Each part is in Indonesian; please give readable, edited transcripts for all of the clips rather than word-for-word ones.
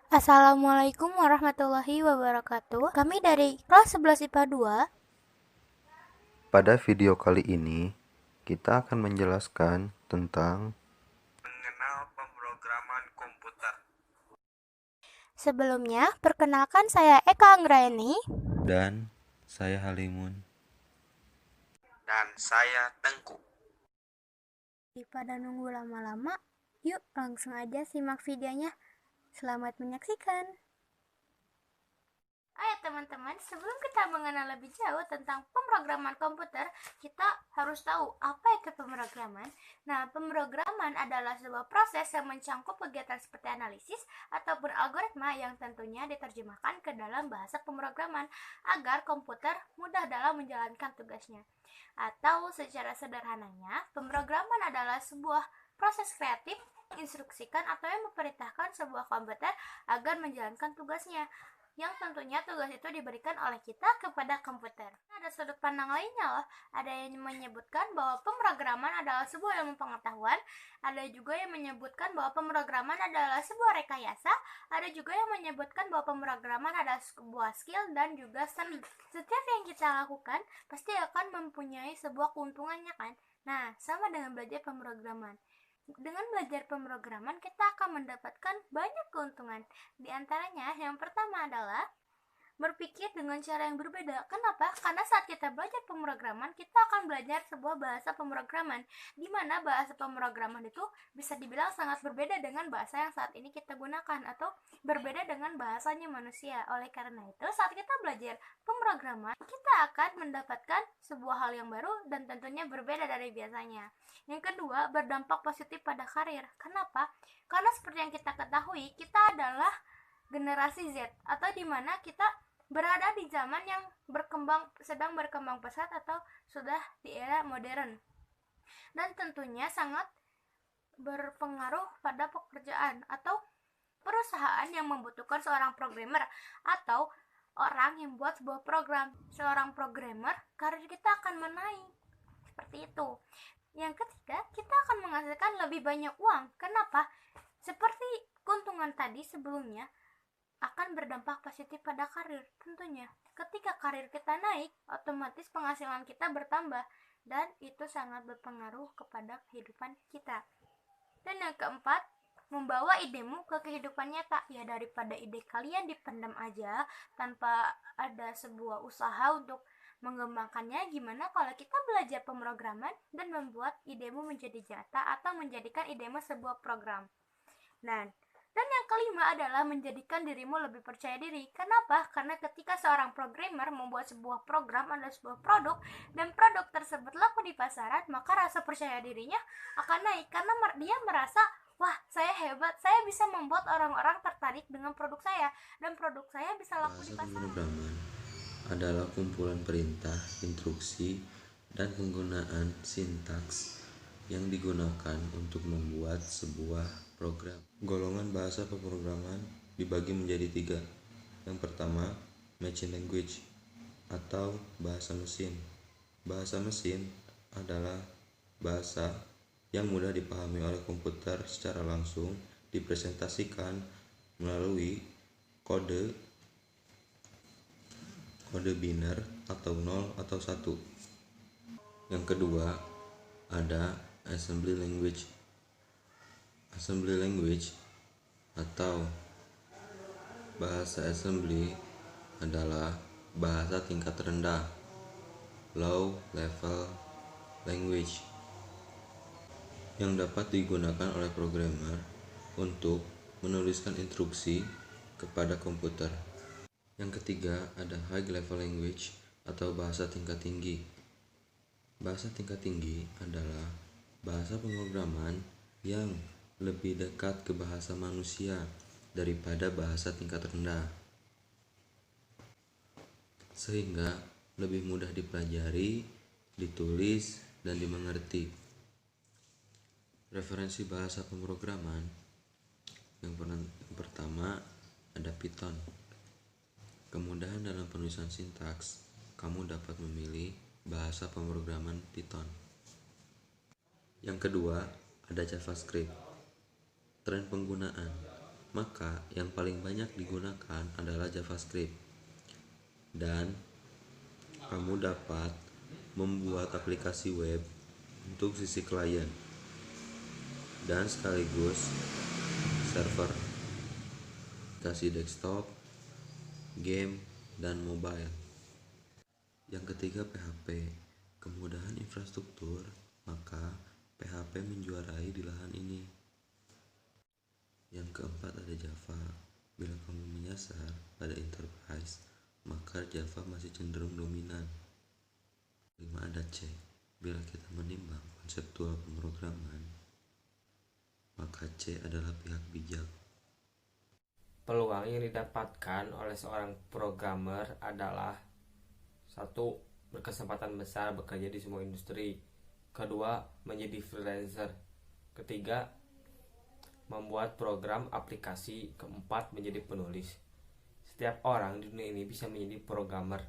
Assalamualaikum warahmatullahi wabarakatuh. Kami dari kelas 11 IPA 2. Pada video kali ini, kita akan menjelaskan tentang mengenal pemrograman komputer. Sebelumnya, perkenalkan saya Eka Anggraeni. dan saya Halimun. Dan saya Tengku. Daripada nunggu lama-lama, yuk langsung aja simak videonya. Selamat menyaksikan. Ayo teman-teman, sebelum kita mengenal lebih jauh tentang pemrograman komputer, kita harus tahu apa itu pemrograman. Nah, pemrograman adalah sebuah proses yang mencangkup kegiatan seperti analisis ataupun algoritma yang tentunya diterjemahkan ke dalam bahasa pemrograman agar komputer mudah dalam menjalankan tugasnya. Atau secara sederhananya, pemrograman adalah sebuah proses kreatif menginstruksikan atau yang memerintahkan sebuah komputer agar menjalankan tugasnya, yang tentunya tugas itu diberikan oleh kita kepada komputer. Ada sudut pandang lainnya loh. Ada yang menyebutkan bahwa pemrograman adalah sebuah ilmu pengetahuan, ada juga yang menyebutkan bahwa pemrograman adalah sebuah rekayasa, ada juga yang menyebutkan bahwa pemrograman adalah sebuah skill dan juga seni. Setiap yang kita lakukan pasti akan mempunyai sebuah keuntungannya kan. Nah, sama dengan belajar pemrograman. Dengan belajar pemrograman, kita akan mendapatkan banyak keuntungan. Di antaranya, yang pertama adalah berpikir dengan cara yang berbeda. Kenapa? Karena saat kita belajar pemrograman, kita akan belajar sebuah bahasa pemrograman, di mana bahasa pemrograman itu bisa dibilang sangat berbeda dengan bahasa yang saat ini kita gunakan, atau berbeda dengan bahasanya manusia. Oleh karena itu, saat kita belajar pemrograman, kita akan mendapatkan sebuah hal yang baru dan tentunya berbeda dari biasanya. Yang kedua, berdampak positif pada karir. Kenapa? Karena seperti yang kita ketahui, kita adalah generasi Z, atau dimana kita berada di zaman yang sedang berkembang pesat atau sudah di era modern, dan tentunya sangat berpengaruh pada pekerjaan atau perusahaan yang membutuhkan seorang programmer atau orang yang buat sebuah program. Seorang programmer, karir kita akan menaik seperti itu. Yang ketiga, kita akan menghasilkan lebih banyak uang. Kenapa? Seperti keuntungan tadi sebelumnya, akan berdampak positif pada karir. Tentunya, ketika karir kita naik, otomatis penghasilan kita bertambah, dan itu sangat berpengaruh kepada kehidupan kita. Dan yang keempat, membawa idemu ke kehidupan nyata. Ya, daripada ide kalian dipendam aja tanpa ada sebuah usaha untuk mengembangkannya, gimana kalau kita belajar pemrograman dan membuat idemu menjadi nyata atau menjadikan idemu sebuah program. Dan yang kelima adalah menjadikan dirimu lebih percaya diri. Kenapa? Karena ketika seorang programmer membuat sebuah program atau sebuah produk, dan produk tersebut laku di pasaran, maka rasa percaya dirinya akan naik karena dia merasa, wah, saya hebat, saya bisa membuat orang-orang tertarik dengan produk saya, dan produk saya bisa laku di pasaran. Pemrograman adalah kumpulan perintah, instruksi, dan penggunaan sintaks yang digunakan untuk membuat sebuah program. Golongan bahasa pemrograman dibagi menjadi 3. Yang pertama, machine language atau bahasa mesin. Bahasa mesin adalah bahasa yang mudah dipahami oleh komputer secara langsung, dipresentasikan melalui kode biner atau 0 atau 1. Yang kedua, ada assembly language. Assembly language atau bahasa assembly adalah bahasa tingkat rendah, low level language, yang dapat digunakan oleh programmer untuk menuliskan instruksi kepada komputer. Yang ketiga, ada high level language atau bahasa tingkat tinggi. Bahasa tingkat tinggi adalah bahasa pemrograman yang lebih dekat ke bahasa manusia daripada bahasa tingkat rendah, sehingga lebih mudah dipelajari, ditulis, dan dimengerti. Referensi bahasa pemrograman yang pertama ada Python. Kemudahan dalam penulisan sintaks, kamu dapat memilih bahasa pemrograman Python. Yang kedua, ada JavaScript. Tren penggunaan. Maka yang paling banyak digunakan adalah JavaScript. Dan kamu dapat membuat aplikasi web untuk sisi klien dan sekaligus server, aplikasi desktop, game, dan mobile. Yang ketiga, PHP, kemudahan infrastruktur. Maka PHP menjuarai di lahan ini. Yang keempat ada Java. Bila kamu menyasar pada enterprise, maka Java masih cenderung dominan. 5 ada C. Bila kita menimbang konseptual pemrograman, maka C adalah pihak bijak. Peluang yang didapatkan oleh seorang programmer adalah: 1. Berkesempatan besar bekerja di semua industri. 2. Menjadi freelancer. 3. Membuat program aplikasi. 4. Menjadi penulis. Setiap orang di dunia ini bisa menjadi programmer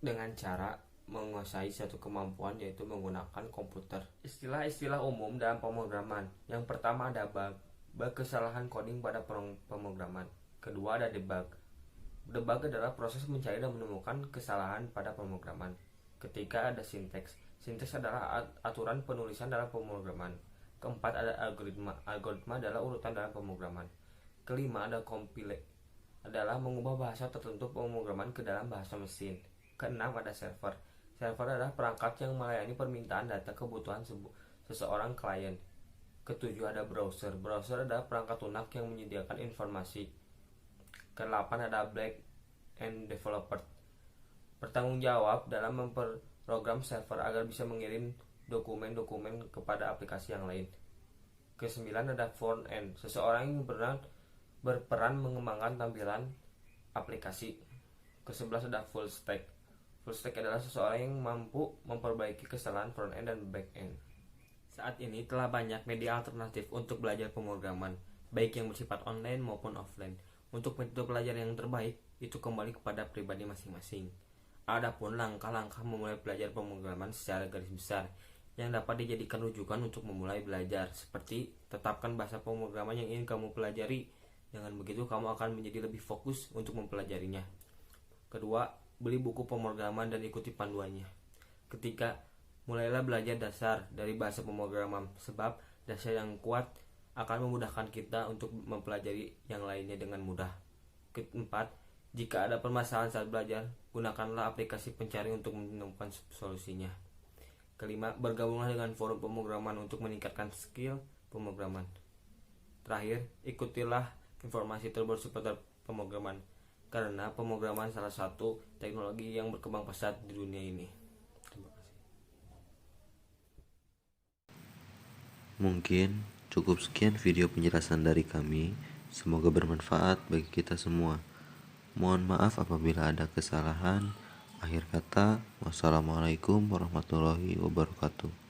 dengan cara menguasai satu kemampuan, yaitu menggunakan komputer. Istilah-istilah umum dalam pemrograman. Yang pertama ada bug kesalahan coding pada pemrograman. Kedua ada debug. Debug adalah proses mencari dan menemukan kesalahan pada pemrograman. Ketiga ada sinteks. Sinteks adalah aturan penulisan dalam pemrograman. Keempat ada algoritma. Algoritma adalah urutan dalam pemrograman. Kelima ada compile, adalah mengubah bahasa tertentu pemrograman ke dalam bahasa mesin. Keenam ada server. Server adalah perangkat yang melayani permintaan data kebutuhan seseorang klien. Ketujuh ada browser. Browser adalah perangkat lunak yang menyediakan informasi. Kedelapan ada back end developer, bertanggung jawab dalam memprogram server agar bisa mengirim dokumen-dokumen kepada aplikasi yang lain. Kesembilan ada front end, seseorang yang berperan mengembangkan tampilan aplikasi. Kesebelas ada full stack. Full stack adalah seseorang yang mampu memperbaiki kesalahan front end dan back end. Saat ini telah banyak media alternatif untuk belajar pemrograman, baik yang bersifat online maupun offline. Untuk metode pelajaran yang terbaik, itu kembali kepada pribadi masing-masing. Adapun langkah-langkah memulai belajar pemrograman secara garis besar yang dapat dijadikan rujukan untuk memulai belajar, seperti tetapkan bahasa pemrograman yang ingin kamu pelajari. Dengan begitu kamu akan menjadi lebih fokus untuk mempelajarinya. Kedua, beli buku pemrograman dan ikuti panduannya. Ketiga, mulailah belajar dasar dari bahasa pemrograman, sebab dasar yang kuat akan memudahkan kita untuk mempelajari yang lainnya dengan mudah. Keempat, jika ada permasalahan saat belajar, gunakanlah aplikasi pencari untuk menemukan solusinya. Kelima, bergabunglah dengan forum pemrograman untuk meningkatkan skill pemrograman. Terakhir, ikutilah informasi terbaru seputar pemrograman, karena pemrograman salah satu teknologi yang berkembang pesat di dunia ini. Terima kasih. Mungkin cukup sekian video penjelasan dari kami. Semoga bermanfaat bagi kita semua. Mohon maaf apabila ada kesalahan. Akhir kata, wassalamualaikum warahmatullahi wabarakatuh.